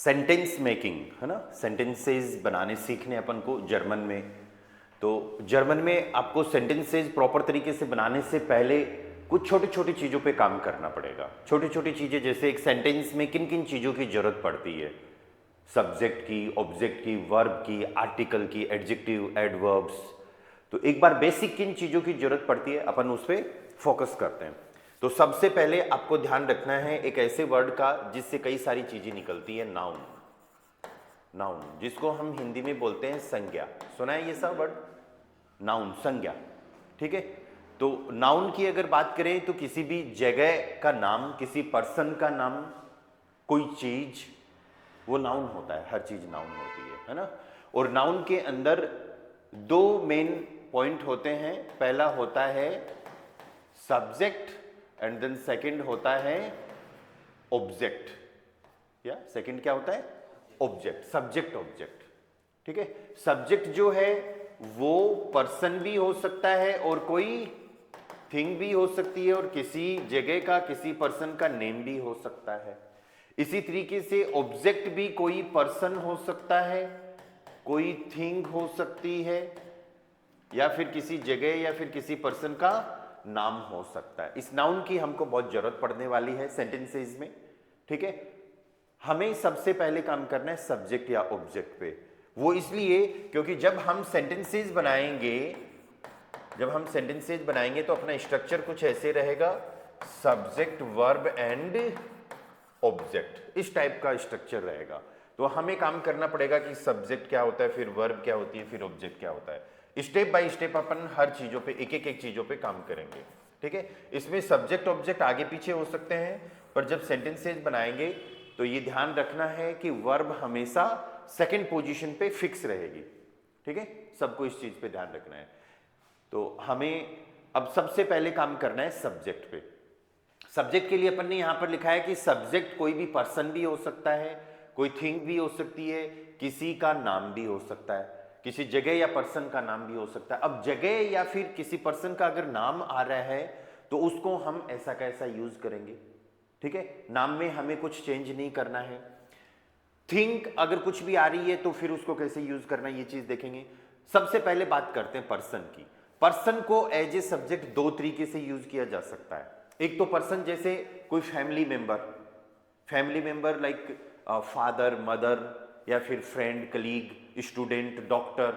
Sentence making है ना, sentences बनाने सीखने अपन को जर्मन में। तो जर्मन में आपको सेंटेंसेस प्रॉपर तरीके से बनाने से पहले कुछ छोटी छोटी चीज़ों पे काम करना पड़ेगा। छोटी छोटी चीज़ें जैसे एक सेंटेंस में किन किन चीज़ों की जरूरत पड़ती है, सब्जेक्ट की, ऑब्जेक्ट की, वर्ब की, आर्टिकल की, एडजेक्टिव, एडवर्ब्स। तो एक बार बेसिक किन चीज़ों की जरूरत पड़ती है अपन उस पर फोकस करते हैं। तो सबसे पहले आपको ध्यान रखना है एक ऐसे वर्ड का जिससे कई सारी चीज़ें निकलती है, नाउन। नाउन जिसको हम हिंदी में बोलते हैं संज्ञा। सुना है ये सब वर्ड, नाउन, संज्ञा, ठीक है। तो नाउन की अगर बात करें तो किसी भी जगह का नाम, किसी पर्सन का नाम, कोई चीज, वो नाउन होता है। हर चीज नाउन होती है ना। और नाउन के अंदर दो मेन पॉइंट होते हैं। पहला होता है सब्जेक्ट एंड देन सेकंड होता है ऑब्जेक्ट। या सेकंड क्या होता है? ऑब्जेक्ट, सब्जेक्ट ऑब्जेक्ट, ठीक है। सब्जेक्ट जो है वो पर्सन भी हो सकता है और कोई थिंग भी हो सकती है और किसी जगह का, किसी पर्सन का नेम भी हो सकता है। इसी तरीके से ऑब्जेक्ट भी कोई पर्सन हो सकता है, कोई थिंग हो सकती है, या फिर किसी जगह या फिर किसी पर्सन का नाम हो सकता है। इस नाउन की हमको बहुत जरूरत पड़ने वाली है सेंटेंसेस में, ठीक है। हमें सबसे पहले काम करना है सब्जेक्ट या ऑब्जेक्ट पे। वो इसलिए क्योंकि जब हम सेंटेंसेस बनाएंगे तो अपना स्ट्रक्चर कुछ ऐसे रहेगा, सब्जेक्ट, वर्ब एंड ऑब्जेक्ट, इस टाइप का स्ट्रक्चर रहेगा। तो हमें काम करना पड़ेगा कि सब्जेक्ट क्या होता है, फिर वर्ब क्या होती है, फिर ऑब्जेक्ट क्या होता है। स्टेप बाय स्टेप अपन हर चीजों पे एक चीजों पे काम करेंगे, ठीक है। इसमें सब्जेक्ट ऑब्जेक्ट आगे पीछे हो सकते हैं, पर जब सेंटेंसेस बनाएंगे तो ये ध्यान रखना है कि वर्ब हमेशा सेकंड पोजीशन पे फिक्स रहेगी, ठीक है। सबको इस चीज पे ध्यान रखना है। तो हमें अब सबसे पहले काम करना है सब्जेक्ट पे। सब्जेक्ट के लिए अपन ने यहां पर लिखा है कि सब्जेक्ट कोई भी पर्सन भी हो सकता है, कोई थिंग भी हो सकती है, किसी का नाम भी हो सकता है, किसी जगह या पर्सन का नाम भी हो सकता है। अब जगह या फिर किसी पर्सन का अगर नाम आ रहा है तो उसको हम ऐसा कैसा यूज करेंगे, ठीक है। नाम में हमें कुछ चेंज नहीं करना है। थिंक अगर कुछ भी आ रही है तो फिर उसको कैसे यूज करना है, ये चीज देखेंगे। सबसे पहले बात करते हैं पर्सन की। पर्सन को एज ए सब्जेक्ट दो तरीके से यूज किया जा सकता है। एक तो पर्सन जैसे कोई family member like father, mother, या फिर friend, colleague, student, doctor,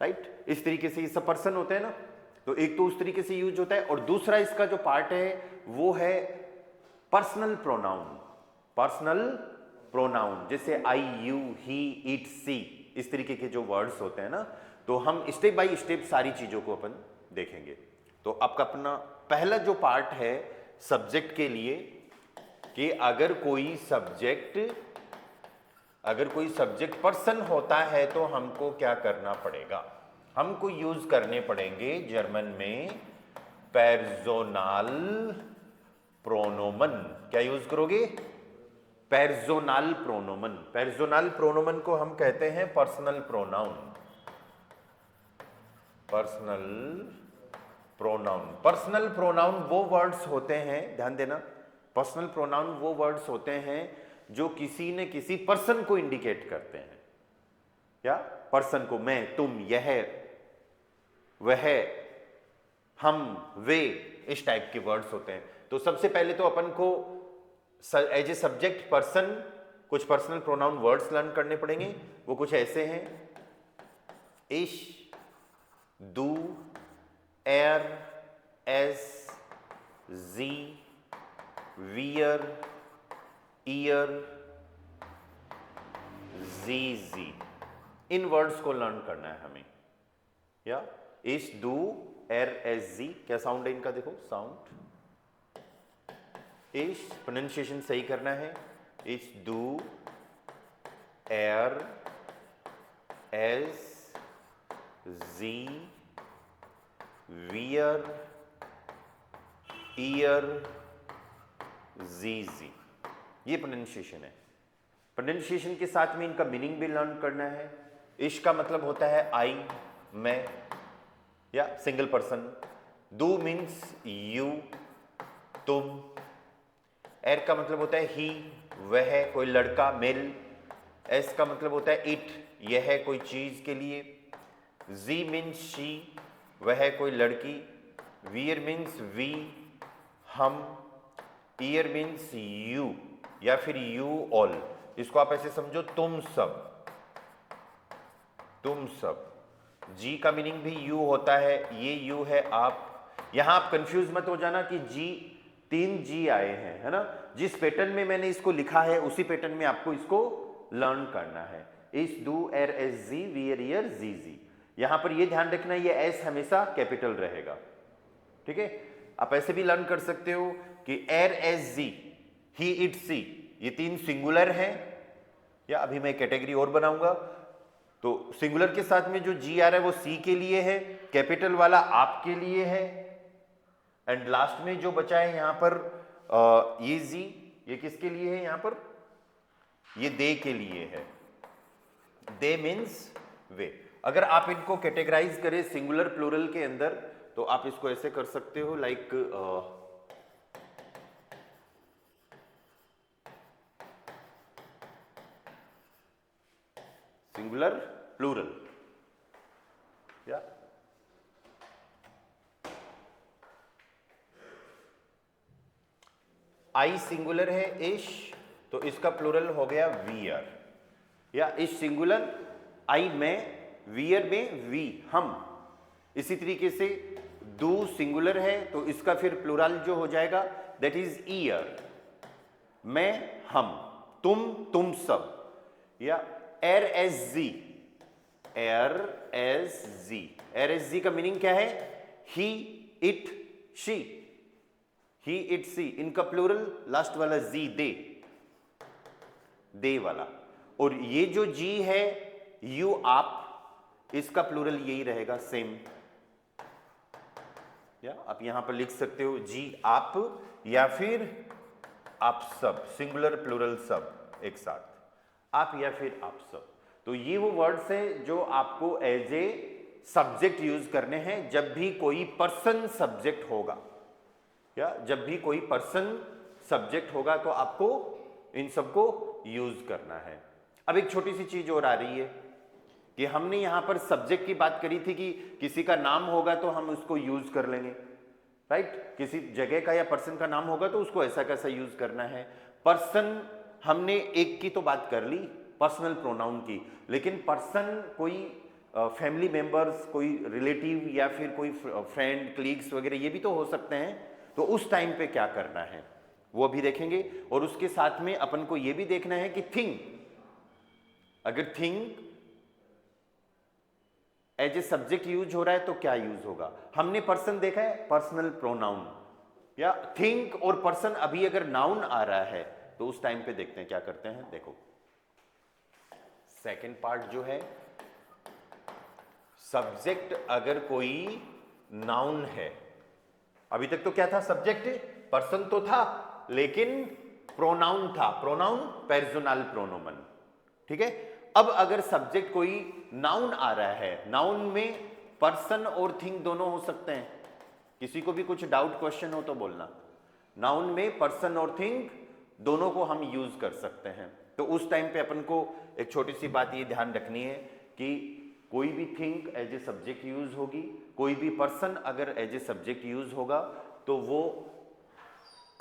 right. इस तरीके से ये सब पर्सन होते हैं ना। तो एक तो उस तरीके से यूज होता है, और दूसरा इसका जो पार्ट है वो है पर्सनल प्रोनाउन। पर्सनल प्रोनाउन जैसे आई, यू, ही, इट, सी, इस तरीके के जो वर्ड्स होते हैं ना। तो हम स्टेप बाय स्टेप सारी चीजों को अपन देखेंगे। तो आपका अपना पहला जो पार्ट है सब्जेक्ट के लिए, कि अगर कोई सब्जेक्ट पर्सन होता है तो हमको क्या करना पड़ेगा, हमको यूज करने पड़ेंगे जर्मन में पेर्सोनल प्रोनोमन। क्या यूज करोगे? पेर्सोनल प्रोनोमन। पेर्सोनल प्रोनोमन को हम कहते हैं पर्सनल प्रोनाउन। पर्सनल प्रोनाउन वो वर्ड्स होते हैं, ध्यान देना, पर्सनल प्रोनाउन वो वर्ड्स होते हैं जो किसी न किसी पर्सन को इंडिकेट करते हैं। क्या? पर्सन को, मैं, तुम, यह, वह, हम, वे, इस टाइप के वर्ड्स होते हैं। तो सबसे पहले तो अपन को एज ए सब्जेक्ट पर्सन कुछ पर्सनल प्रोनाउन वर्ड्स लर्न करने पड़ेंगे। वो कुछ ऐसे हैं, इश, दू, एर, एस, जी, वियर, ईयर, जी। इन वर्ड्स को लर्न करना है हमें। या इश, दू, एर, एस, जी, क्या साउंड है इनका? देखो साउंड, इश प्रोनाउंसिएशन सही करना है, इश, दू, एर, एस, जी, वियर, ईयर, जी। ये प्रोनाउंसिएशन है। प्रोनाउंसिएशन के साथ में इनका मीनिंग भी लर्न करना है। इश का मतलब होता है आई, मैं, या सिंगल पर्सन। दू मीन्स यू, तुम। एर का मतलब होता है ही, वह, कोई लड़का, मेल। एस का मतलब होता है इट, यह है कोई चीज के लिए। जी मीन्स शी, वह है कोई लड़की। वीयर मीन्स वी, हम। ईयर मीन्स यू या फिर यू ऑल, इसको आप ऐसे समझो तुम सब, तुम सब। जी का मीनिंग भी यू होता है, ये यू है आप। यहां आप कंफ्यूज मत हो जाना कि जी, 3 जी आए हैं, है ना। जिस पैटर्न में मैंने इसको लिखा है उसी पैटर्न में आपको इसको लर्न करना है। इस, डू, एर, एस, जी, वीयर, ईयर, जी, जी। यहां पर ये ध्यान रखना ये एस हमेशा कैपिटल रहेगा, ठीक है। आप ऐसे भी लर्न कर सकते हो कि एर, एस, जी, ही, इट, सी, ये 3 सिंगुलर हैं, या अभी मैं कैटेगरी और बनाऊंगा। तो सिंगुलर के साथ में जो जी आ रहा है वो सी के लिए है, कैपिटल वाला आपके लिए है, एंड लास्ट में जो बचा है यहां पर ये जी, ये किसके लिए है यहां पर, ये दे के लिए है। दे मीन्स वे। अगर आप इनको कैटेगराइज करें सिंगुलर प्लूरल के अंदर तो आप इसको ऐसे कर सकते हो, लाइक सिंगुलर प्लूरल, या आई सिंगुलर है इश, तो इसका प्लूरल हो गया वीयर। या इश सिंगुलर, आई में, वीयर में वी, हम। इसी तरीके से डू सिंगुलर है तो इसका फिर प्लूरल जो हो जाएगा दैट इज ईयर। मैं, हम, तुम सब। या एर, एस, जी, एर, एस, जी। एर, एस, जी का मीनिंग क्या है, ही, इट, शी, ही, इट, सी। इनका प्लूरल लास्ट वाला जी, दे वाला। और ये जो जी है यू, आप, इसका प्लूरल यही रहेगा सेम। या आप यहां पर लिख सकते हो जी आप, या फिर आप सब, सिंगुलर प्लूरल सब एक साथ, आप या फिर आप सब। तो ये वो वर्ड्स हैं जो आपको एज ए सब्जेक्ट यूज करने हैं जब भी कोई पर्सन सब्जेक्ट होगा, या जब भी कोई पर्सन सब्जेक्ट होगा तो आपको इन सबको यूज करना है। अब एक छोटी सी चीज और आ रही है कि हमने यहां पर सब्जेक्ट की बात करी थी कि किसी का नाम होगा तो हम उसको यूज कर लेंगे, राइट। किसी जगह का या पर्सन का नाम होगा तो उसको ऐसा कैसा यूज करना है। पर्सन हमने एक की तो बात कर ली, पर्सनल प्रोनाउन की, लेकिन पर्सन कोई फैमिली मेंबर्स, कोई रिलेटिव या फिर कोई फ्रेंड, कलीग्स वगैरह ये भी तो हो सकते हैं। तो उस टाइम पे क्या करना है वो भी देखेंगे। और उसके साथ में अपन को ये भी देखना है कि थिंग, अगर thing as a subject use हो रहा है तो क्या यूज होगा। हमने पर्सन देखा है, पर्सनल प्रोनाउन। या थिंक और पर्सन अभी अगर नाउन आ रहा है तो उस टाइम पे देखते हैं क्या करते हैं। देखो सेकंड पार्ट जो है, सब्जेक्ट अगर कोई नाउन है, अभी तक तो क्या था, सब्जेक्ट पर्सन तो था लेकिन प्रोनाउन था, प्रोनाउन पर्सनल प्रोनोमन, ठीक है। अब अगर सब्जेक्ट कोई नाउन आ रहा है, नाउन में पर्सन और थिंग दोनों हो सकते हैं। किसी को भी कुछ डाउट क्वेश्चन हो तो बोलना। नाउन में पर्सन और थिंग दोनों को हम यूज कर सकते हैं। तो उस टाइम पे अपन को एक छोटी सी बात ये ध्यान रखनी है कि कोई भी thing as a subject use होगी, कोई भी पर्सन अगर एज ए सब्जेक्ट यूज होगा तो वो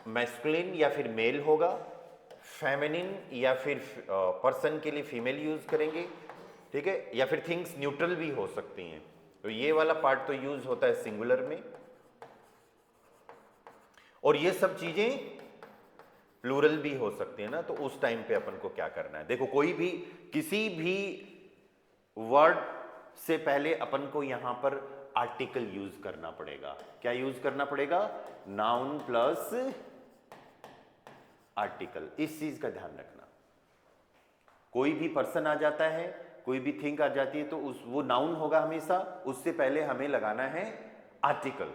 मैस्कुलिन या फिर मेल होगा, फेमिनिन या फिर पर्सन के लिए फीमेल यूज करेंगे, ठीक है। या फिर थिंग्स न्यूट्रल भी हो सकती हैं। तो ये वाला पार्ट तो यूज होता है सिंगुलर में, और ये सब चीजें प्लूरल भी हो सकती है ना। तो उस टाइम पे अपन को क्या करना है, देखो कोई भी किसी भी वर्ड से पहले अपन को यहां पर आर्टिकल यूज करना पड़ेगा। क्या यूज करना पड़ेगा, नाउन प्लस आर्टिकल। इस चीज का ध्यान रखना। कोई भी पर्सन आ जाता है, कोई भी थिंग आ जाती है तो वो नाउन होगा हमेशा, उससे पहले हमें लगाना है आर्टिकल,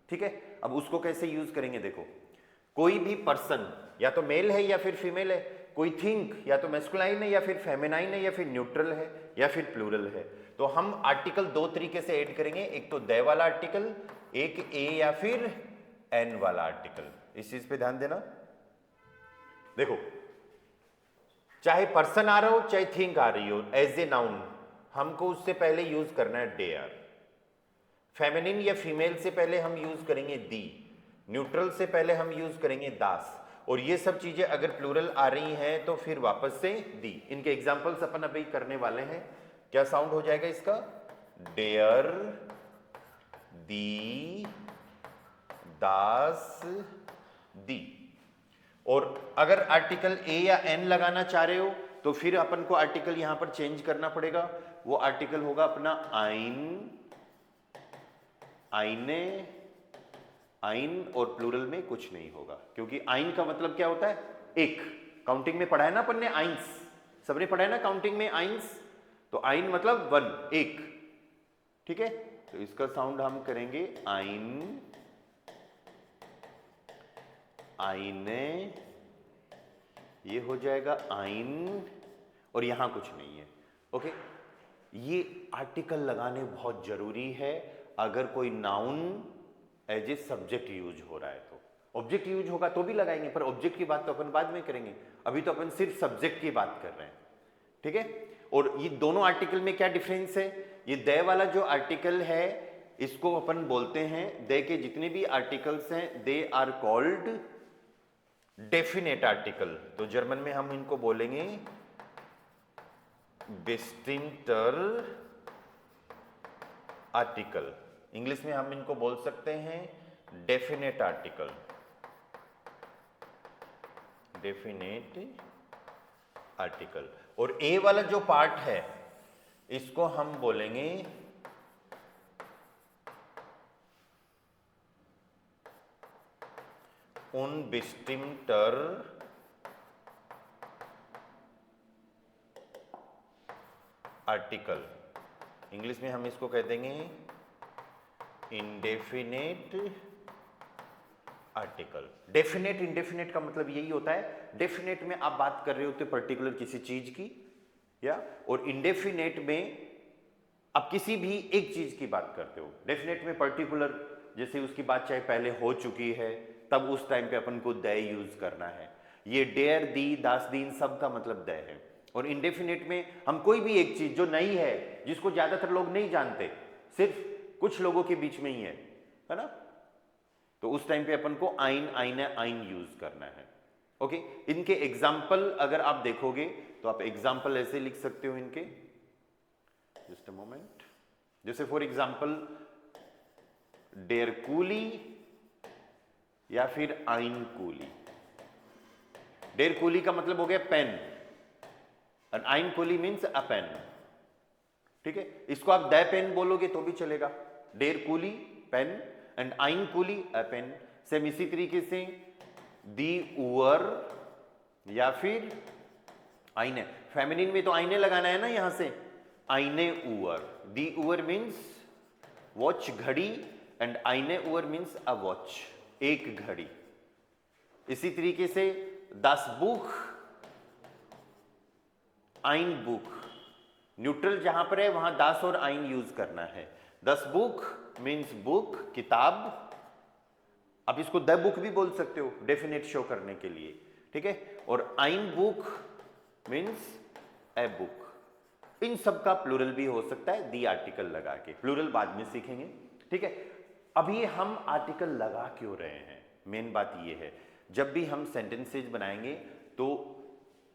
ठीक है। अब उसको कैसे यूज करेंगे, देखो कोई भी पर्सन या तो मेल है या फिर फीमेल है, कोई थिंग या तो मैस्कुलाइन है या फिर फेमिनाइन है या फिर न्यूट्रल है या फिर प्लूरल है। तो हम आर्टिकल दो तरीके से ऐड करेंगे, एक तो दे वाला आर्टिकल, एक ए या फिर एन वाला आर्टिकल। इस चीज पे ध्यान देना। देखो, चाहे पर्सन आ रहा हो चाहे थिंग आ रही हो, एज ए नाउन हमको उससे पहले यूज करना है डेयर। फेमिनिन या फीमेल से पहले हम यूज करेंगे दी, न्यूट्रल से पहले हम यूज करेंगे दास, और ये सब चीजें अगर प्लूरल आ रही हैं तो फिर वापस से दी। इनके एग्जाम्पल्स अपन अभी करने वाले हैं। क्या साउंड हो जाएगा इसका? डेयर, दी, दास, दी। और अगर आर्टिकल ए या एन लगाना चाह रहे हो तो फिर अपन को आर्टिकल यहां पर चेंज करना पड़ेगा। वो आर्टिकल होगा अपना आइन, आइने, आइन, और प्लूरल में कुछ नहीं होगा, क्योंकि आइन का मतलब क्या होता है? एक। काउंटिंग में पढ़ा है ना अपन ने आइंस, सबने पढ़ा है ना काउंटिंग में आइंस, तो आइन मतलब वन, एक। ठीक है, तो इसका साउंड हम करेंगे आइन, आइने, ये हो जाएगा आइन, और यहां कुछ नहीं है। ओके, ये आर्टिकल लगाने बहुत जरूरी है अगर कोई noun as a subject use हो रहा है तो। ऑब्जेक्ट यूज होगा तो भी लगाएंगे, पर ऑब्जेक्ट की बात तो अपन बाद में करेंगे, अभी तो अपन सिर्फ सब्जेक्ट की बात कर रहे हैं। ठीक है, और ये दोनों आर्टिकल में क्या डिफरेंस है? ये दे वाला जो आर्टिकल है इसको अपन बोलते हैं, दे के जितने भी आर्टिकल्स हैं they are called definite article. तो जर्मन में हम इनको बोलेंगे बेस्टिमटर आर्टिकल, इंग्लिश में हम इनको बोल सकते हैं डेफिनेट आर्टिकल, डेफिनेट आर्टिकल। और ए वाला जो पार्ट है इसको हम बोलेंगे उनबेस्टिमटर आर्टिकल, इंग्लिश में हम इसको कह देंगे इंडेफिनेट आर्टिकल। डेफिनेट इंडेफिनेट का मतलब यही होता है, डेफिनेट में आप बात कर रहे होते पर्टिकुलर किसी चीज की, या और इंडेफिनेट में आप किसी भी एक चीज की बात करते हो। डेफिनेट में पर्टिकुलर, जैसे उसकी बात चाहे पहले हो चुकी है तब उस टाइम पे अपन को दे यूज करना है। ये डेयर, दी, दास, दीन सब का मतलब दे है। और इंडेफिनेट में हम कोई भी एक चीज जो नई है, जिसको ज्यादातर लोग नहीं जानते, सिर्फ कुछ लोगों के बीच में ही है ना, तो उस टाइम पे अपन को आइन, आइने, आइन यूज करना है। ओके, इनके एग्जाम्पल अगर आप देखोगे तो आप एग्जाम्पल ऐसे लिख सकते हो इनके, जस्ट अ मोमेंट, जैसे फॉर एग्जाम्पल डेयर कूली या फिर आइन कूली। डेयर कूली का मतलब हो गया पेन, एंड आइन कूली मीन्स अ पेन। ठीक है, इसको आप द पेन बोलोगे तो भी चलेगा, डेयर कूली पेन एंड आइन कूली अ पेन। सेम इसी तरीके से दी उअर या फिर आईने, फेमिनिन में तो आईने लगाना है ना यहां से, आईने उअर। दी उअर मीन्स वॉच, घड़ी, एंड आईने उअर मीन्स अ वॉच, एक घड़ी। इसी तरीके से दस बुक, आइन बुक, न्यूट्रल जहां पर है वहां दास और आइन यूज करना है। दस बुक मीन्स बुक, किताब। आप इसको द बुक भी बोल सकते हो डेफिनेट शो करने के लिए। ठीक है, और आइन बुक मीन्स ए बुक। इन सब का प्लूरल भी हो सकता है दी आर्टिकल लगा के, प्लूरल बाद में सीखेंगे। ठीक है, अभी हम आर्टिकल लगा क्यों रहे हैं, मेन बात ये है, जब भी हम सेंटेंसेज बनाएंगे तो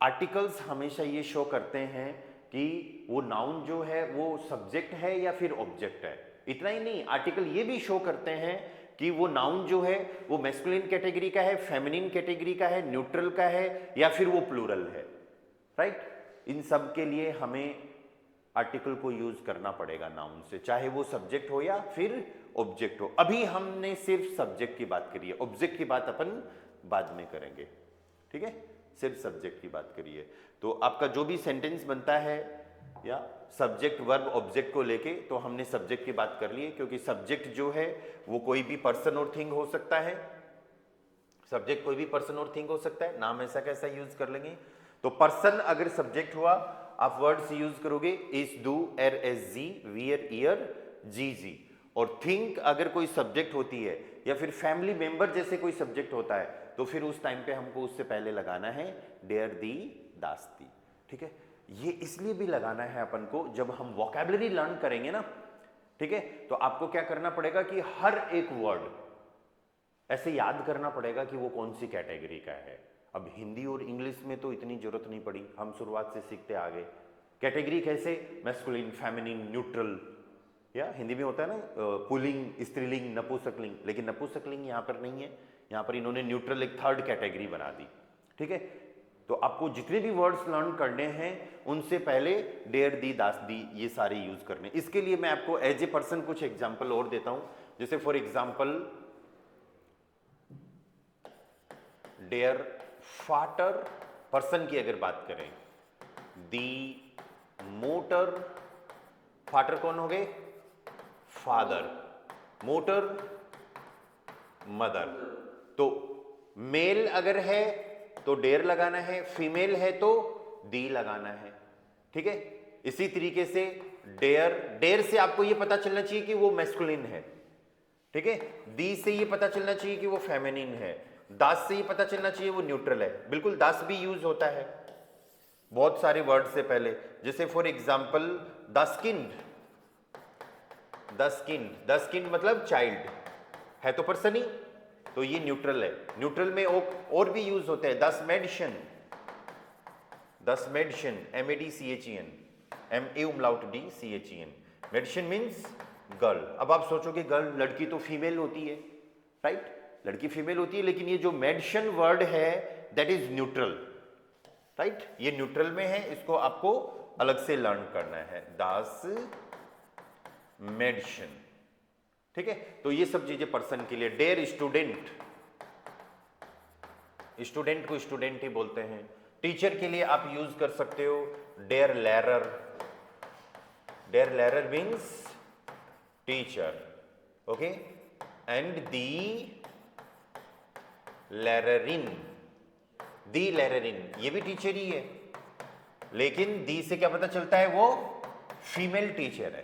आर्टिकल्स हमेशा ये शो करते हैं कि वो नाउन जो है वो सब्जेक्ट है या फिर ऑब्जेक्ट है। इतना ही नहीं, आर्टिकल ये भी शो करते हैं कि वो नाउन जो है वो मैस्कुलिन कैटेगरी का है, फेमिनिन कैटेगरी का है, न्यूट्रल का है, या फिर वो प्लूरल है। राइट, इन सब के लिए हमें आर्टिकल को यूज करना पड़ेगा नाउन से, चाहे वो सब्जेक्ट हो या फिर ऑब्जेक्ट हो। अभी हमने सिर्फ सब्जेक्ट की बात करी है, ऑब्जेक्ट की बात अपन बाद में करेंगे। ठीक है, सिर्फ सब्जेक्ट की बात करिए। तो आपका जो भी सेंटेंस बनता है या सब्जेक्ट वर्ब ऑब्जेक्ट को लेके, तो हमने सब्जेक्ट की बात कर ली है, क्योंकि सब्जेक्ट जो है वो कोई भी पर्सन और थिंग हो सकता है। सब्जेक्ट कोई भी पर्सन और थिंग हो सकता है, नाम ऐसा कैसा यूज कर लेंगे। तो पर्सन अगर सब्जेक्ट हुआ, आप वर्ड्स यूज करोगे इज, डू, एर, एस, जी, वियर, ईयर, जी, जी। और थिंक अगर कोई सब्जेक्ट होती है, या फिर फैमिली मेंबर जैसे कोई सब्जेक्ट होता है, तो फिर उस टाइम पे हमको उससे पहले लगाना है डेयर दी दास दी। ठीक है, ये इसलिए भी लगाना है अपन को, जब हम वोकैबुलरी लर्न करेंगे ना, ठीक है, तो आपको क्या करना पड़ेगा कि हर एक वर्ड ऐसे याद करना पड़ेगा कि वो कौन सी कैटेगरी का है। अब हिंदी और इंग्लिश में तो इतनी जरूरत नहीं पड़ी, हम शुरुआत से सीखते आ गए। कैटेगरी कैसे, मैस्कुलिन, फेमिनिन, न्यूट्रल, या हिंदी में होता है ना पुल्लिंग, स्त्रीलिंग, नपुंसकलिंग, लेकिन नपुंसकलिंग यहाँ पर नहीं है, यहाँ पर इन्होंने न्यूट्रल एक थर्ड कैटेगरी बना दी। ठीक है, तो आपको जितने भी वर्ड्स लर्न करने हैं उनसे पहले डेयर दी दास दी ये सारे यूज करने। इसके लिए मैं आपको एज ए पर्सन कुछ एग्जांपल और देता हूं, जैसे फॉर एग्जांपल डेयर फाटर, पर्सन की अगर बात करें, दी मोटर, फाटर कौन हो गए, फादर, मोटर मदर। तो मेल अगर है तो डेयर लगाना है, फीमेल है तो दी लगाना है। ठीक है, इसी तरीके से डेयर, डेयर से आपको यह पता चलना चाहिए कि वो मैस्कुलिन है। ठीक है, दी से ये पता चलना चाहिए कि वो फेमिनिन है, दास से ये पता चलना चाहिए वो न्यूट्रल है। बिल्कुल दास भी यूज होता है बहुत सारे वर्ड से पहले, जैसे for example the skinned, the skinned, the skinned मतलब चाइल्ड है तो पर्सन ही, तो ये न्यूट्रल है। न्यूट्रल में और भी यूज होते हैं, दस मेडिशन, दस medicine, MEDCHEN, MAUMLAUT-D-CHEN, medicine means girl. अब आप सोचोगे गर्ल, लड़की तो फीमेल होती है, राइट, लड़की फीमेल होती है, लेकिन ये जो मेडिशन वर्ड है दैट इज न्यूट्रल, राइट, ये न्यूट्रल में है, इसको आपको अलग से लर्न करना है, दास मेडिशन। ठीक है, तो ये सब चीजें पर्सन के लिए। डेयर स्टूडेंट, स्टूडेंट को स्टूडेंट ही बोलते हैं। टीचर के लिए आप यूज कर सकते हो डेयर लैरर, डेयर लैरर मीन्स टीचर, ओके, एंड दी लैररिन, दी लैररिन ये भी टीचर ही है, लेकिन दी से क्या पता चलता है वो फीमेल टीचर है।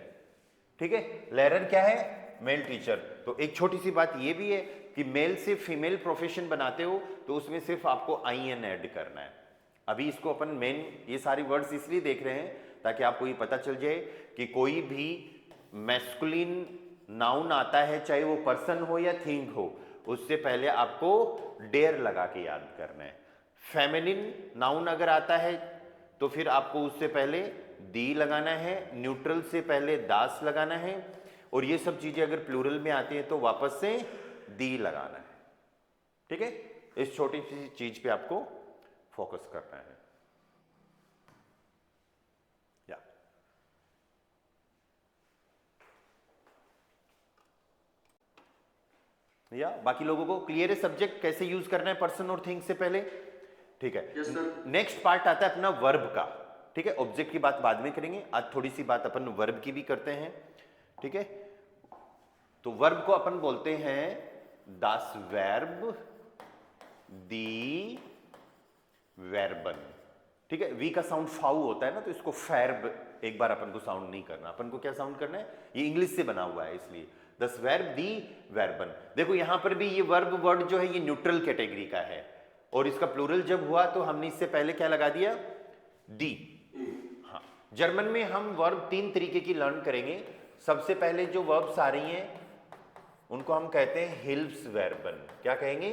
ठीक है, लैरर क्या है, मेल टीचर। तो एक छोटी सी बात ये भी है कि मेल से फीमेल प्रोफेशन बनाते हो तो उसमें सिर्फ आपको IN ऐड करना है। अभी इसको अपन मेन ये सारी वर्ड्स इसलिए देख रहे हैं ताकि आपको ये पता चल जाए कि कोई भी मैस्कुलिन नाउन आता है, चाहे वो पर्सन हो या थिंग हो, उससे पहले आपको डेयर लगा के याद करना है। फेमिनिन नाउन अगर आता है तो फिर आपको उससे पहले दी लगाना है, न्यूट्रल से पहले दास लगाना है, और ये सब चीजें अगर प्लूरल में आती है तो वापस से दी लगाना है। ठीक है, इस छोटी सी चीज पे आपको फोकस करना है। या बाकी लोगों को क्लियर है सब्जेक्ट कैसे यूज करना है पर्सन और थिंग से पहले? ठीक है, नेक्स्ट पार्ट आता है अपना वर्ब का। ठीक है, ऑब्जेक्ट की बात बाद में करेंगे, आज थोड़ी सी बात अपन वर्ब की भी करते हैं। ठीक है, तो वर्ब को अपन बोलते हैं das Verb, die Verben। ठीक है, वी का साउंड फाउ होता है ना, तो इसको फैर्ब एक बार अपन को साउंड नहीं करना, अपन को क्या साउंड करना है, ये इंग्लिश से बना हुआ है इसलिए das Verb, die Verben। देखो यहां पर भी ये वर्ब वर्ड जो है ये न्यूट्रल कैटेगरी का है, और इसका प्लूरल जब हुआ तो हमने इससे पहले क्या लगा दिया, डी। हाँ, जर्मन में हम वर्ब 3 तरीके की लर्न करेंगे। सबसे पहले जो वर्ब्स आ रही हैं उनको हम कहते हैं हिल्फ्सवर्बन। क्या कहेंगे,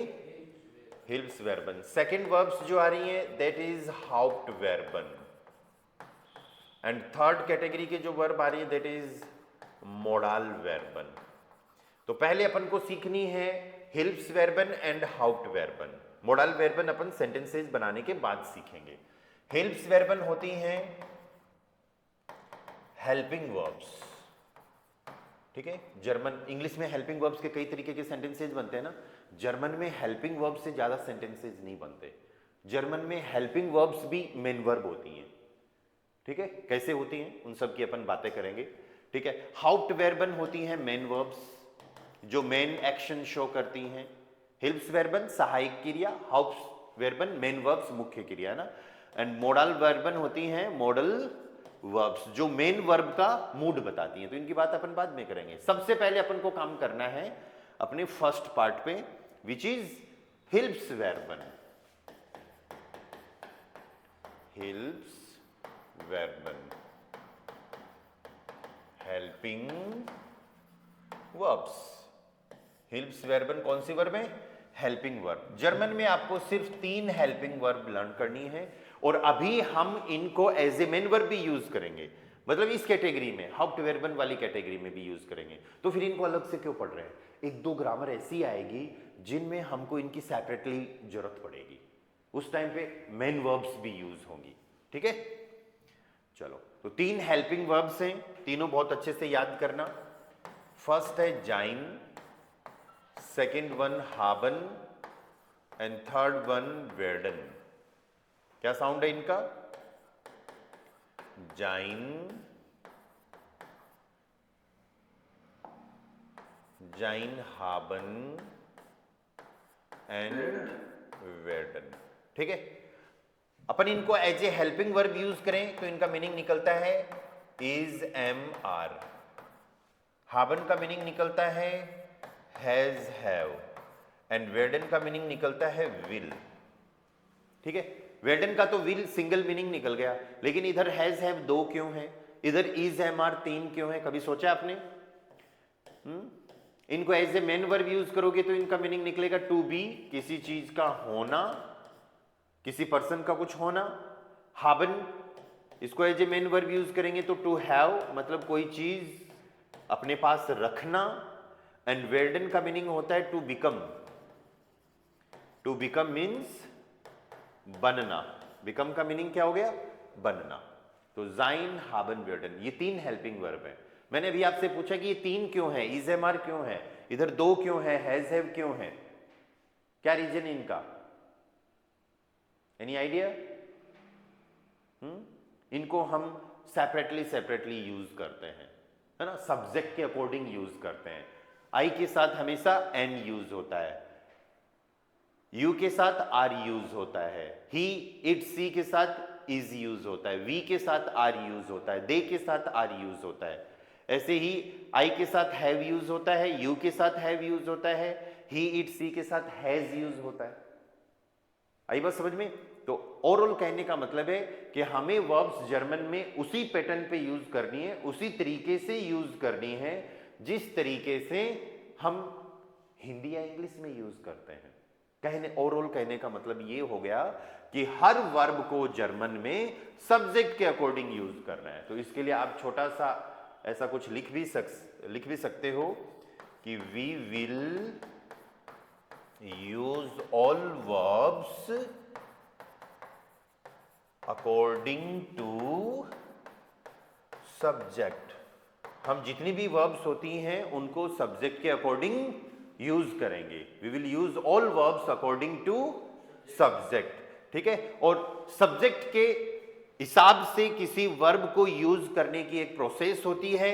हिल्फ्सवर्बन। सेकंड वर्ब्स जो आ रही हैं दैट इज हाउप्टवर्बन, एंड थर्ड कैटेगरी के जो वर्ब आ रही है दैट इज मोडालवर्बन। तो पहले अपन को सीखनी है हिल्फ्सवर्बन एंड हाउप्टवर्बन। मोडालवर्बन अपन सेंटेंसेस बनाने के बाद सीखेंगे। हिल्फ्सवर्बन होती हैं हेल्पिंग वर्ब्स। ठीक है, जर्मन इंग्लिश में हेल्पिंग वर्ब्स के कई तरीके के सेंटेंसेस बनते हैं ना, जर्मन में हेल्पिंग वर्ब्स से ज्यादा सेंटेंसेस नहीं बनते। जर्मन में हेल्पिंग वर्ब्स भी मेन वर्ब होती हैं। ठीक है, कैसे होती हैं उन सब की अपन बातें करेंगे। ठीक है, हाउप्टवर्बन होती हैं मेन वर्ब्स जो मेन एक्शन शो करती हैं। हिल्फ्सवर्बन सहायक क्रिया, हाउप्टवर्बन मेन वर्ब्स मुख्य क्रिया ना, एंड मोडालवर्बन होती हैं मॉडल वर्ब्स जो मेन वर्ब का मूड बताती हैं। तो इनकी बात अपन बाद में करेंगे। सबसे पहले अपन को काम करना है अपने फर्स्ट पार्ट पे, विच इज हिल्प्स वर्बन। हिल्प्स वर्बन, हेल्पिंग वर्ब्स। हेल्प्स वर्बन कौन सी वर्ब है? Helping verb. जर्मन में आपको सिर्फ 3 हेल्पिंग वर्ब लर्न करनी है और अभी हम इनको एज ए मेन वर्ब भी यूज करेंगे, मतलब इस कैटेगरी में, हाउप्ट वर्बन वाली कैटेगरी में भी यूज करेंगे। तो फिर इनको अलग से क्यों पढ़ रहे हैं? 1-2 ग्रामर ऐसी आएगी जिनमें हमको इनकी सेपरेटली जरूरत पड़ेगी, उस टाइम पे मेन वर्ब्स भी यूज होंगी। ठीक है, चलो। तो 3 हेल्पिंग वर्ब्स हैं, तीनों बहुत अच्छे से याद करना। फर्स्ट है जाइन, सेकेंड वन हाबन एंड थर्ड वन वेर्डन। क्या साउंड है इनका? जाइन, जाइन हाबन एंड वेर्डन। ठीक है, अपन इनको as a helping verb use करें तो इनका मीनिंग निकलता है इज, एम, आर। हाबन का मीनिंग निकलता है हैज, हैव, एंड वेर्डन का मीनिंग निकलता है विल। ठीक है, वेर्डन का तो विल सिंगल मीनिंग निकल गया, लेकिन इधर हैज, हैव 2 क्यों है, इधर इज, एम, आर 3 क्यों है? कभी सोचा आपने? इनको as a main verb use करोगे तो इनका मीनिंग निकलेगा टू बी, किसी चीज का होना, किसी पर्सन का कुछ होना। हाबन, इसको as a main verb use करेंगे तो टू हैव, मतलब कोई चीज अपने पास रखना। एंड वेर्डन का मीनिंग होता है to become. To become means बनना। बिकम का मीनिंग क्या हो गया? बनना। तो जाइन, हाबन, वेर्डन, ये 3 हेल्पिंग वर्ब है। मैंने अभी आपसे पूछा कि ये 3 क्यों है, इज, एम, आर क्यों है, इधर 2 क्यों है, हैज, हैव क्यों है? क्या रीजन है इनका? Any idea? इनको हम सेपरेटली यूज करते हैं, है ना, सब्जेक्ट के अकॉर्डिंग यूज करते हैं। आई के साथ हमेशा एन यूज होता है, यू के साथ आर यूज होता है, ही, इट, सी के साथ इज यूज होता है, वी के साथ आर यूज होता है, दे के साथ आर यूज होता है। ऐसे ही आई के साथ हैव यूज होता है, यू के साथ हैव यूज होता है, ही, इट, सी के साथ हैज यूज होता है। आई बात समझ में? तो ओवरऑल कहने का मतलब है कि हमें वर्ब्स जर्मन में उसी पैटर्न पे यूज करनी है, उसी तरीके से यूज करनी है जिस तरीके से हम हिंदी या इंग्लिश में यूज करते हैं। कहने, ओवरऑल कहने का मतलब ये हो गया कि हर वर्ब को जर्मन में सब्जेक्ट के अकॉर्डिंग यूज करना है। तो इसके लिए आप छोटा सा ऐसा कुछ लिख भी सकते हो कि we will use all verbs according to subject. हम जितनी भी वर्ब्स होती हैं उनको सब्जेक्ट के अकॉर्डिंग यूज करेंगे। We will use all verbs according to subject. ठीक है, और सब्जेक्ट के हिसाब से किसी वर्ब को यूज करने की एक प्रोसेस होती है।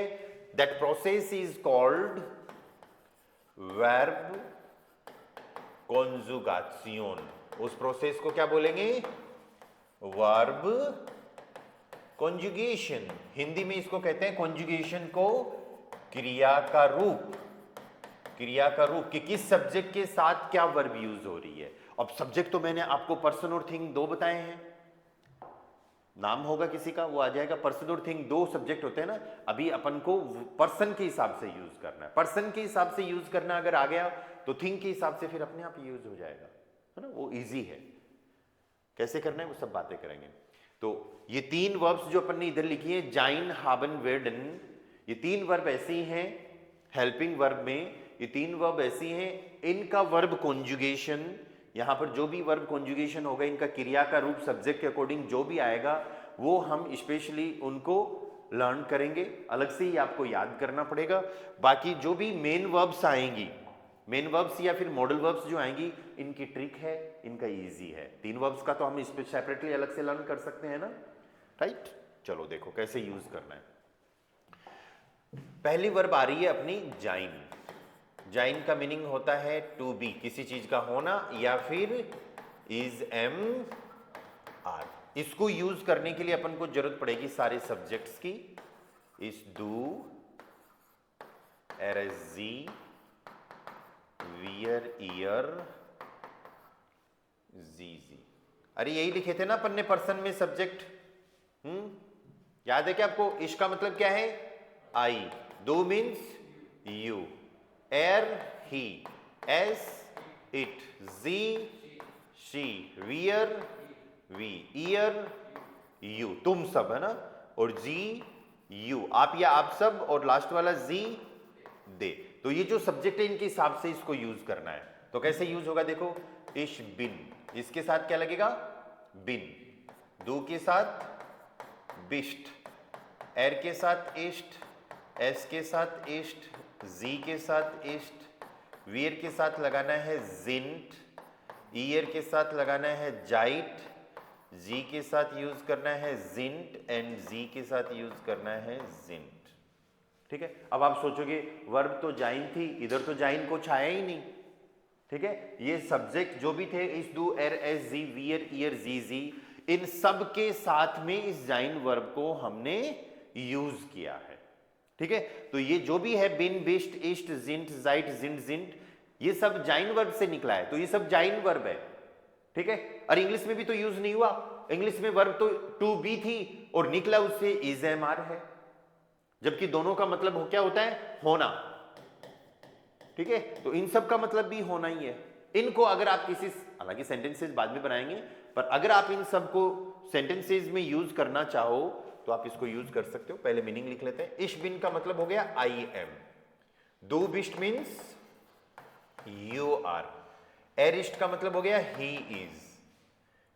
That process is called verb कॉन्जुगासियोन। उस प्रोसेस को क्या बोलेंगे? Verb conjugation. हिंदी में इसको कहते हैं कॉन्जुगेशन को क्रिया का रूप। क्रिया का रूप कि किस सब्जेक्ट के साथ क्या वर्ब यूज हो रही है। अब सब्जेक्ट तो मैंने आपको पर्सन और थिंग 2 बताए हैं, नाम होगा किसी का वो आ जाएगा। पर्सन और थिंग 2 सब्जेक्ट होते हैं ना। अभी अपन को पर्सन के हिसाब से यूज करना है। पर्सन के हिसाब से यूज करना अगर आ गया तो थिंग के हिसाब से फिर अपने आप यूज हो जाएगा, है ना। वो इजी है, कैसे करना है वो सब बातें करेंगे। तो ये 3 वर्ब्स जो अपन ने इधर लिखी है, जाइन, हाबन, वेर्डन, ये 3 वर्ब ऐसी हैं हेल्पिंग वर्ब में। ये 3 वर्ब ऐसी हैं, इनका वर्ब कॉन्जुगेशन, यहां पर जो भी वर्ब कॉन्जुगेशन होगा, इनका क्रिया का रूप सब्जेक्ट के अकॉर्डिंग जो भी आएगा वो हम स्पेशली उनको लर्न करेंगे। अलग से ही आपको याद करना पड़ेगा। बाकी जो भी मेन वर्ब्स आएंगी, मेन वर्ब्स या फिर मॉडल वर्ब्स जो आएंगी, इनकी ट्रिक है, इनका इजी है। 3 वर्ब्स का तो हम इस पे सेपरेटली अलग से लर्न कर सकते हैं ना, राइट। चलो देखो कैसे यूज करना है। पहली वर्ब आ रही है अपनी जाइन। जाइन का मीनिंग होता है टू बी, किसी चीज का होना, या फिर इज, एम, आर। इसको यूज करने के लिए अपन को जरूरत पड़ेगी सारे सब्जेक्ट्स की। इस, डू, एरजी, वियर, ईयर, जी। अरे यही लिखे थे ना अपन ने पर्सन में सब्जेक्ट। याद है क्या आपको? इश का मतलब क्या है? आई। दो मीन्स यू, एर ही, एस इट, जी शी, वियर वी, ईयर यू, तुम सब, है ना, और जी यू, आप या आप सब, और लास्ट वाला जी दे। तो ये जो सब्जेक्ट है इनके हिसाब से इसको यूज करना है। तो कैसे यूज होगा देखो, इश बिन, इसके साथ क्या लगेगा? बिन। दो के साथ बिस्ट, एर के साथ इष्ट, एस के साथ इष्ट, जी के साथ इष्ट, वियर के साथ लगाना है जिंट, ईयर के साथ लगाना है जाइट, जी के साथ यूज करना है जिंट, एंड जी के साथ यूज करना है जिंट। ठीक है। अब आप सोचोगे वर्ब तो जाइन थी, इधर तो जाइन कुछ आया ही नहीं। ठीक है, ये सब्जेक्ट जो भी थे, इस, डू, एर, एस, जी, वियर, ईयर, जी, इन सब के साथ में इस जाइन वर्ब को हमने यूज किया है। ठीक है, तो ये जो भी है बिन, बिस्ट, इष्ट, जिंट, जाइट, जिंट, जिंट, ये सब जाइन वर्ब से निकला है, तो ये सब जाइन वर्ब है। ठीक है, और इंग्लिश में भी तो यूज नहीं हुआ। इंग्लिश में वर्ब तो टू बी थी और निकला उससे इज एम आर है, जबकि दोनों का मतलब क्या होता है? होना। ठीक है, तो इन सब का मतलब भी होना ही है। इनको अगर आप किसी, हालांकि सेंटेंसेस बाद में बनाएंगे, पर अगर आप इन सब को सेंटेंसेस में यूज करना चाहो तो आप इसको यूज कर सकते हो। पहले मीनिंग लिख लेते हैं। इश बिन का मतलब हो गया आई एम, दो बिस्ट मीन्स यू आर, एरिस्ट का मतलब हो गया ही इज,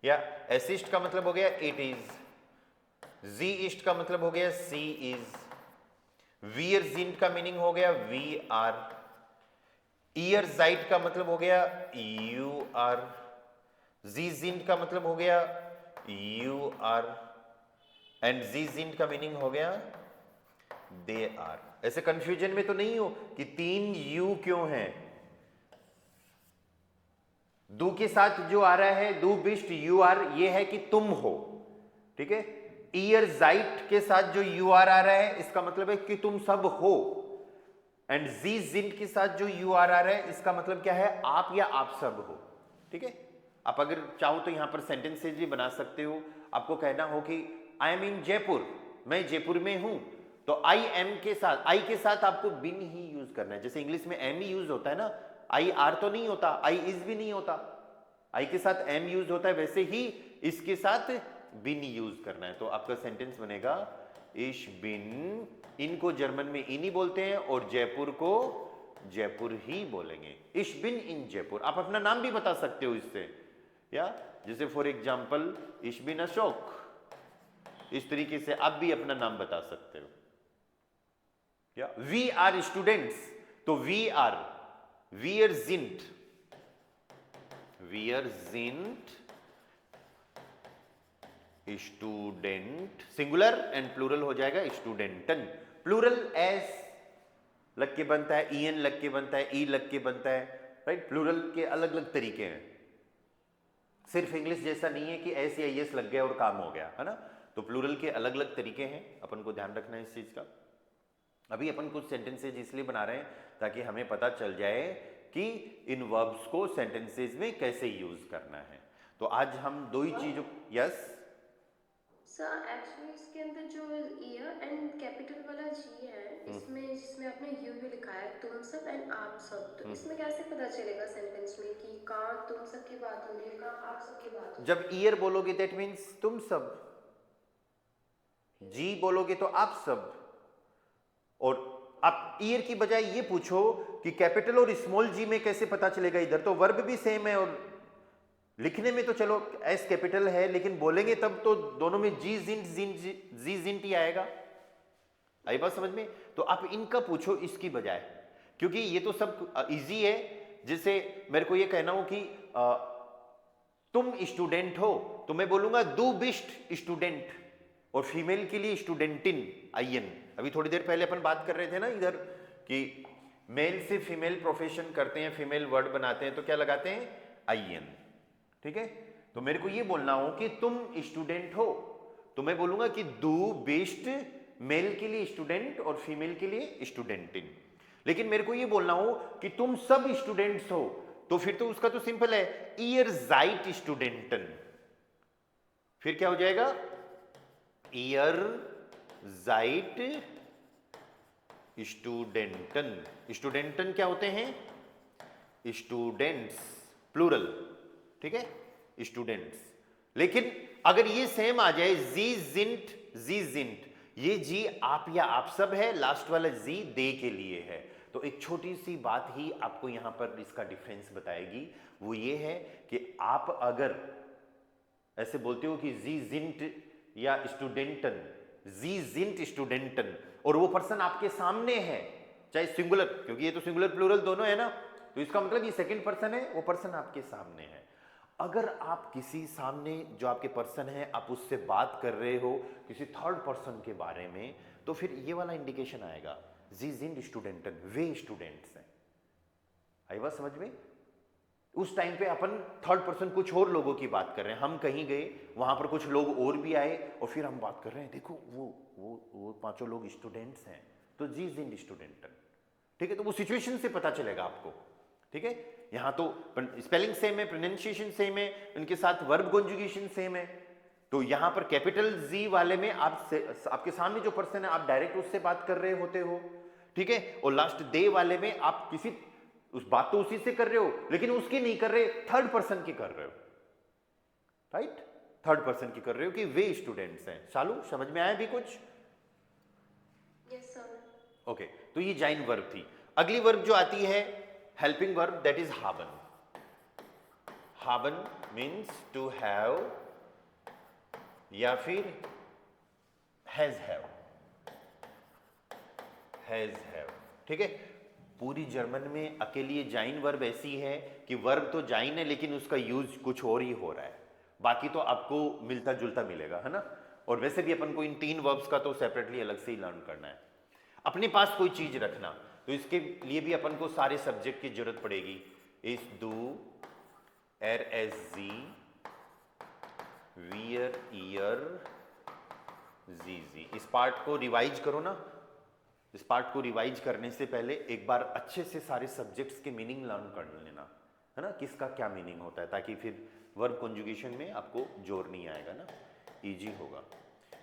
या एसिस्ट का मतलब हो गया इट इज, जी इस्ट का मतलब हो गया सी इज, वियर जिंट का मीनिंग हो गया वी आर, ईयर जाइट का मतलब हो गया यू आर, जी जिंट का मतलब हो गया यू आर, एंड जी जिंट का मीनिंग हो गया दे आर। ऐसे कंफ्यूजन में तो नहीं हो कि तीन यू क्यों है? दो के साथ जो आ रहा है, दो बिस्ट यू आर, ये है कि तुम हो। ठीक है, ईयर जाइट के साथ जो यू आर आ रहा है, इसका मतलब है कि तुम सब हो, एंड जी जिंट के साथ जो यू आर आ रहा है, इसका मतलब क्या है? आप या आप सब हो। ठीक है, आप अगर चाहो तो यहां पर सेंटेंसेज भी बना सकते हो। आपको कहना हो कि आई एम इन जयपुर, मैं जयपुर में हूं, तो आई एम के साथ, आई के साथ आपको बिन ही यूज करना है। जैसे इंग्लिश में एम ही यूज होता है ना, आई आर तो नहीं होता, आई इज भी नहीं होता, आई के साथ एम यूज होता है, वैसे ही इसके साथ बिन यूज करना है। तो आपका सेंटेंस बनेगा इश बिन, इनको जर्मन में इन ही बोलते हैं और जयपुर को जयपुर ही बोलेंगे। इश बिन इन जयपुर। आप अपना नाम भी बता सकते हो इससे, या जैसे फॉर एग्जाम्पल इश बिन अशोक, इस तरीके से आप भी अपना नाम बता सकते हो। या वी आर स्टूडेंट्स, तो वी आर, वियर जिंट, वियर जिंट स्टूडेंट, सिंगुलर, एंड प्लूरल हो जाएगा स्टूडेंटन। प्लूरल एस लग के बनता है, ई एन लग के बनता है, ई लग के बनता है, राइट। प्लूरल के अलग अलग तरीके हैं, सिर्फ इंग्लिश जैसा नहीं है कि एस या एस लग गया और काम हो गया, है ना। तो प्लूरल के अलग अलग तरीके हैं, अपन को ध्यान रखना है इस चीज का। अभी अपन कुछ सेंटेंसेज इसलिए बना रहे हैं ताकि हमें पता चल जाए कि इन वर्ब्स को सेंटेंसेज में कैसे यूज करना है। तो आज हम दो ही चीजों, यस सर एक्चुअली इसके अंदर जो ईयर एंड कैपिटल वाला जी है, इसमें जिसमें आपने यू लिखा है, तुम सब एंड आप सब, तो इसमें कैसे पता चलेगा सेंटेंस में कि कहाँ तुम सब की बात हो रही है, कहाँ आप सब की बात हो रही है? जब ईयर बोलोगे दैट मीन्स तुम सब, जी बोलोगे तो आप सब, और आप ईयर की बजाय ये पूछो कि कैपिटल और स्मॉल जी में कैसे पता चलेगा। इधर तो वर्ब भी सेम है और लिखने में तो चलो एस कैपिटल है, लेकिन बोलेंगे तब तो दोनों में जी जिंट जी जिंट ही आएगा। आई बात समझ में? तो आप इनका पूछो इसकी बजाय, क्योंकि ये तो सब इजी है। जैसे मेरे को ये कहना हो कि तुम स्टूडेंट हो, तो मैं बोलूंगा दू बिस्ट स्टूडेंट, और फीमेल के लिए स्टूडेंटिन, आई एन। अभी थोड़ी देर पहले अपन बात कर रहे थे ना इधर कि मेल से फीमेल प्रोफेशन करते हैं, फीमेल वर्ड बनाते हैं, तो क्या लगाते हैं? आई एन। ठीक है, तो मेरे को ये बोलना हो कि तुम स्टूडेंट हो, तो मैं बोलूंगा कि दू बिस्ट, मेल के लिए स्टूडेंट और फीमेल के लिए स्टूडेंटिन। लेकिन मेरे को ये बोलना हो कि तुम सब स्टूडेंट्स हो, तो फिर तो उसका तो सिंपल है, ईयर जाइट स्टूडेंटन। फिर क्या हो जाएगा, ईयर जाइट स्टूडेंटन। स्टूडेंटन क्या होते हैं, स्टूडेंट्स प्लूरल, ठीक है, स्टूडेंट्स। लेकिन अगर ये सेम आ जाए, जी जिंट, ये जी आप या आप सब है, लास्ट वाला जी दे के लिए है, तो एक छोटी सी बात ही आपको यहां पर इसका डिफरेंस बताएगी। वो ये है कि आप अगर ऐसे बोलते हो कि जी जिंट या स्टूडेंटन, जी जिंट स्टूडेंटन, और वो पर्सन आपके सामने है, चाहे सिंगुलर, क्योंकि ये तो सिंगुलर प्लूरल दोनों है ना, तो इसका मतलब ये सेकंड पर्सन है, वो पर्सन आपके सामने है। अगर आप किसी सामने जो आपके पर्सन है, आप उससे बात कर रहे हो किसी थर्ड पर्सन के बारे में, तो फिर ये वाला इंडिकेशन आएगा, जी जिंट स्टूडेंटन, वे स्टूडेंट्स हैं। आई बात समझ में? उस टाइम पे अपन थर्ड पर्सन कुछ और लोगों की बात कर रहे हैं, हम कहीं गए, वहां पर कुछ लोग और भी आए, और फिर हम बात कर रहे हैं, देखो वो पांचों लोग स्टूडेंट्स हैं, तो जी जिंट स्टूडेंटन, ठीक है। तो वो सिचुएशन से पता चलेगा आपको, ठीक है। यहां तो स्पेलिंग सेम है, प्रोनाउंसिएशन सेम है, उनके साथ वर्ब कॉन्जुगेशन सेम है। तो यहां पर कैपिटल जी वाले में आपके सामने जो पर्सन है, आप डायरेक्ट उससे बात कर रहे होते हो, ठीक है। और लास्ट दे वाले में आप किसी उस बात तो उसी से कर रहे हो, लेकिन उसकी नहीं कर रहे, थर्ड पर्सन की कर रहे हो, राइट, थर्ड पर्सन की कर रहे हो कि वे स्टूडेंट्स हैं। चालू समझ में आया भी कुछ? Yes sir. ओके, तो ये जाइन वर्ब थी। अगली वर्ब जो आती है हेल्पिंग वर्ब, दैट इज हाबन। हाबन मीन्स टू हैव या फिर हैज हैव, ठीक है। पूरी जर्मन में अकेली ये जाइन वर्ब ऐसी है कि वर्ब तो जाइन है, लेकिन उसका यूज कुछ और ही हो रहा है, बाकी तो आपको मिलता जुलता मिलेगा, है ना। और वैसे भी अपन को इन तीन वर्ब्स का तो सेपरेटली अलग से ही लर्न करना है। अपने पास कोई चीज रखना, तो इसके लिए भी अपन को सारे सब्जेक्ट की जरूरत पड़ेगी। इस दू, एर एस जी, वियर ईयर, जी। इस पार्ट को रिवाइज करो ना। इस पार्ट को रिवाइज करने से पहले एक बार अच्छे से सारे सब्जेक्ट्स के मीनिंग लर्न कर लेना, है ना, किसका क्या मीनिंग होता है, ताकि फिर वर्ब कॉन्जुगेशन में आपको जोर नहीं आएगा ना, इजी होगा,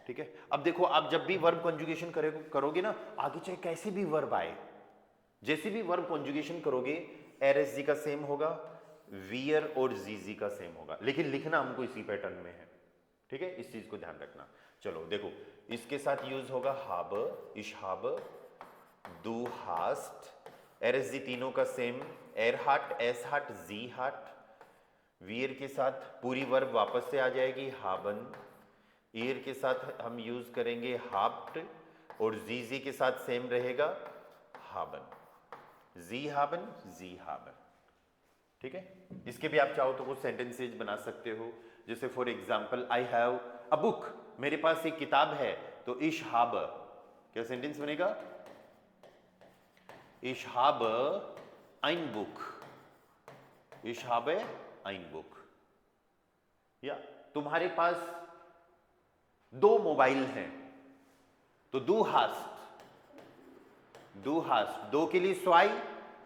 ठीक है। अब देखो, आप जब भी वर्ब कॉन्जुगेशन करोगे ना, आगे चाहे कैसे भी वर्ब आए, जैसे भी वर्ब कॉन्जुगेशन करोगे, एर एस जी का सेम होगा, वियर और जी का सेम होगा, लेकिन लिखना हमको इसी पैटर्न में है, ठीक है। इस चीज को ध्यान रखना। चलो देखो, इसके साथ यूज होगा हाब, इश हाब, दू हास्ट, एर एस जी तीनों का सेम, एर हाट, एस हाट, जी हाट। वियर के साथ पूरी वर्ब वापस से आ जाएगी, हाबन। ईयर के साथ हम यूज करेंगे हाब्ट, और जी के साथ सेम रहेगा, हाबन, जी हाबन, ठीक है। इसके भी आप चाहो तो कुछ सेंटेंसेज बना सकते हो, जैसे for example, I have a book, मेरे पास एक किताब है, तो इश हाब, क्या सेंटेंस बनेगा, इश हाब ein बुक, इश हाब ein बुक। या तुम्हारे पास दो मोबाइल हैं, तो दू हास्ट, दो के लिए स्वाई,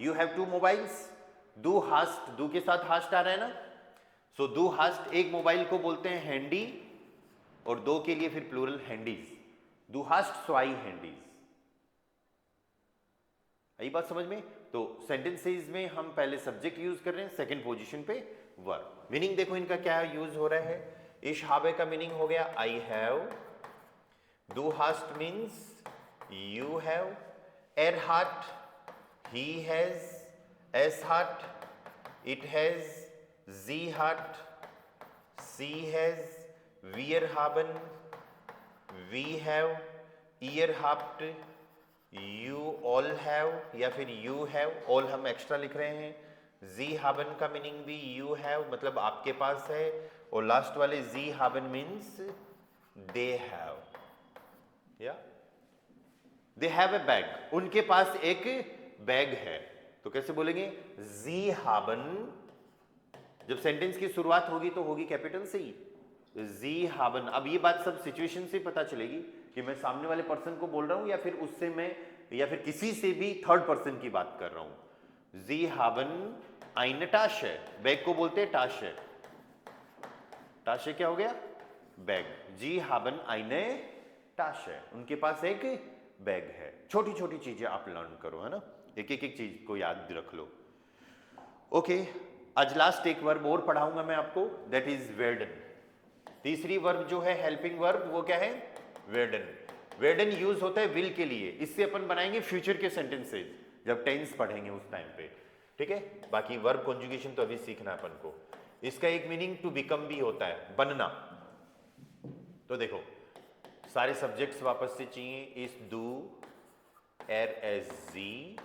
यू हैव टू मोबाइल्स, दू हास्ट, दू के साथ हास्ट आ रहा है ना, सो दू हास्ट एक मोबाइल को बोलते हैं हैंडी, और दो के लिए फिर प्लूरल हैंडीज, दू हास्ट स्वाई हैंडीज। आई बात समझ में? तो सेंटेंसेस में हम पहले सब्जेक्ट यूज कर रहे हैं, सेकंड पोजीशन पे वर्ब। मीनिंग देखो इनका क्या यूज हो रहा है। इश हाबे का मीनिंग हो गया आई हैव, दू हास्ट मीन्स यू हैव, एर हार्ट ही हैज, एस हार्ट इट हैज, जी हार्ट सी हैज, वियर हाबन वी हैव, ईयर हाफ्ट यू ऑल हैव, या फिर यू हैव, ऑल हम एक्स्ट्रा लिख रहे हैं। जी हाबन का मीनिंग भी यू हैव, मतलब आपके पास है, और लास्ट वाले जी हाबन मीन्स दे हैव, या दे हैव ए बैग, उनके पास एक बैग है। तो कैसे बोलेंगे, जी हाबन, जब सेंटेंस की शुरुआत होगी तो होगी कैपिटल से ही, जी हाबन। अब ये बात सब सिचुएशन से पता चलेगी कि मैं सामने वाले पर्सन को बोल रहा हूं या फिर उससे मैं या फिर किसी से भी थर्ड पर्सन की बात कर रहा हूं। जी हावन आइने टाशे, बैग को बोलते हैं टाशे। टाशे क्या हो गया? बैग। जी हावन आइने टाशे, उनके पास एक बैग है। छोटी छोटी चीजें आप लर्न करो, है ना, एक एक चीज को याद रख लो। ओके, आज लास्ट एक वर्ब और पढ़ाऊंगा मैं आपको, दैट इज वेर्डन। तीसरी वर्ब जो है हेल्पिंग वर्ब, वो क्या है? वेर्डन। वेर्डन यूज होता है विल के लिए, इससे अपन बनाएंगे फ्यूचर के सेंटेंसेस जब टेंस पढ़ेंगे उस टाइम पे, ठीक है। बाकी वर्ब कॉन्जुगेशन तो अभी सीखना है अपन को। इसका एक मीनिंग टू बिकम भी होता है, बनना। तो देखो सारे सब्जेक्ट्स वापस से चाहिए। इस डू, एर एस जी,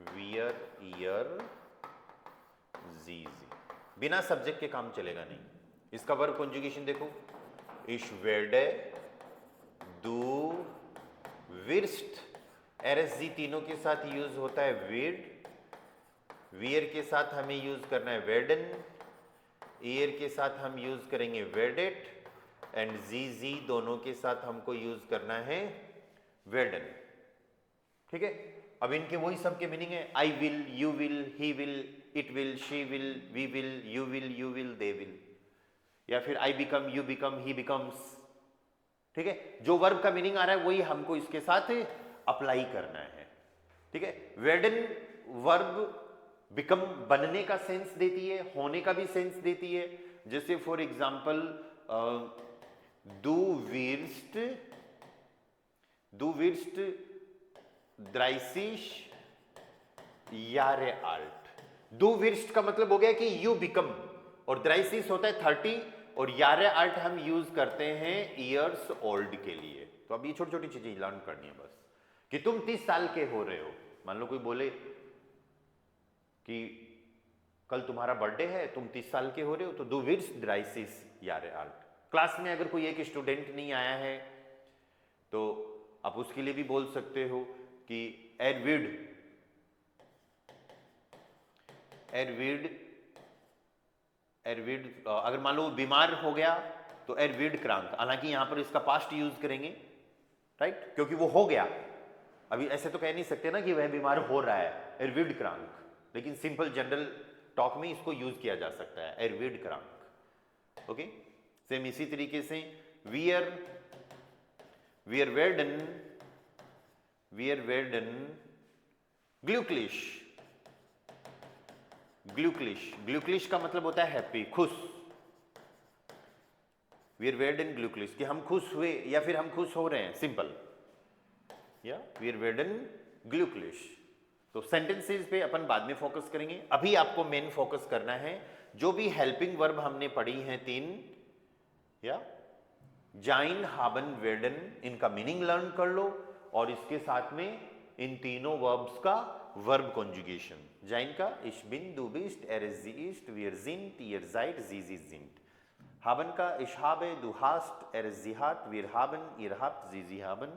वियर ईयर, जी जी, बिना सब्जेक्ट के काम चलेगा नहीं। इसका वर्ब कॉन्जुगेशन देखो, इश वेर्डे, डू, विर्स्ट, एरएसजी तीनों के साथ यूज होता है विड। वियर के साथ हमें यूज करना है वेर्डन। ईयर के साथ हम यूज करेंगे वेर्डेट। एंड जी दोनों के साथ हमको यूज करना है वेर्डन, ठीक है। अब इनके वही सब के मीनिंग है, I will, you will, he will, it will, she will, we will, you will, they will, या फिर I become, you become, he becomes, ठीक है। जो वर्ब का मीनिंग आ रहा है वही हमको इसके साथ अप्लाई करना है, ठीक है। वेर्डन वर्ब बिकम बनने का सेंस देती है, होने का भी सेंस देती है। जैसे for example du wirst 30 Jahre alt। du wirst का मतलब हो गया कि यू बिकम, और 30 होता है 30, और Jahre alt हम यूज करते हैं ईयर्स ओल्ड के लिए। तो अब ये छोटी छोटी चीजें लर्न करनी है बस, कि तुम 30 साल के हो रहे हो। मान लो कोई बोले कि कल तुम्हारा बर्थडे है, तुम 30 साल के हो रहे हो, तो du wirst 30 Jahre alt। Class में अगर कोई एक स्टूडेंट नहीं आया है तो आप उसके लिए भी बोल सकते हो कि एरविड अगर मान लो बीमार हो गया तो एरविड क्रांक। हालांकि यहां पर इसका पास्ट यूज करेंगे, राइट, क्योंकि वो हो गया। अभी ऐसे तो कह नहीं सकते ना कि वह बीमार हो रहा है, एरविड क्रांक, लेकिन सिंपल जनरल टॉक में इसको यूज किया जा सकता है, एरविड क्रांक। ओके, सेम इसी तरीके से वियर वेर्डन ग्लूक्लिश का मतलब होता है हैप्पी, खुश। वियर वेर्डन ग्लूक्लिश कि हम खुश हुए या फिर हम खुश हो रहे हैं, सिंपल, या वियर वेर्डन ग्लूक्लिश। तो सेंटेंसेस पे अपन बाद में फोकस करेंगे, अभी आपको मेन फोकस करना है जो भी हेल्पिंग वर्ब हमने पढ़ी हैं 3, या जाइन, हाबन, वेर्डन, इनका मीनिंग लर्न कर लो, और इसके साथ में इन तीनों वर्ब्स का वर्ब कॉन्जुगेशन। जाइन का इश बिन, दू बिस्ट, एर जी इस्ट, वियर जिंट, ईयर जाइट, जी जिंट। हाबन का इश habe, du hast, sie hat, wir haben, ihr habt, sie haben।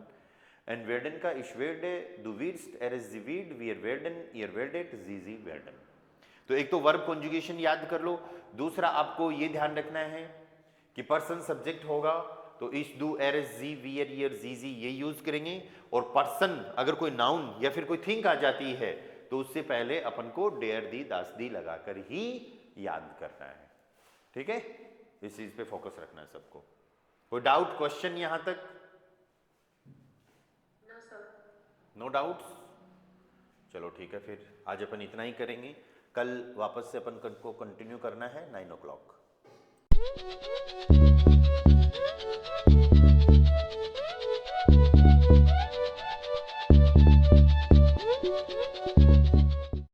And वेर्डन का इश वेर्डे, du wirst, sie wird, wir werden, ihr werdet, sie werden। तो एक तो वर्ब कॉन्जुगेशन याद कर लो। दूसरा आपको ये ध्यान रखना है कि पर्सन सब्जेक्ट होगा तो इश, डू, एर, जी, वियर, ईयर, जी ये यूज करेंगे। और पर्सन अगर कोई नाउन या फिर कोई थिंग आ जाती है तो उससे पहले अपन को डेयर दी, दास दी लगाकर ही याद करना है, ठीक है। इस चीज पे फोकस रखना है सबको। कोई डाउट, क्वेश्चन यहां तक? No doubts? चलो ठीक है, फिर आज अपन इतना ही करेंगे। कल वापस से अपन को कंटिन्यू करना है 9 o'clock।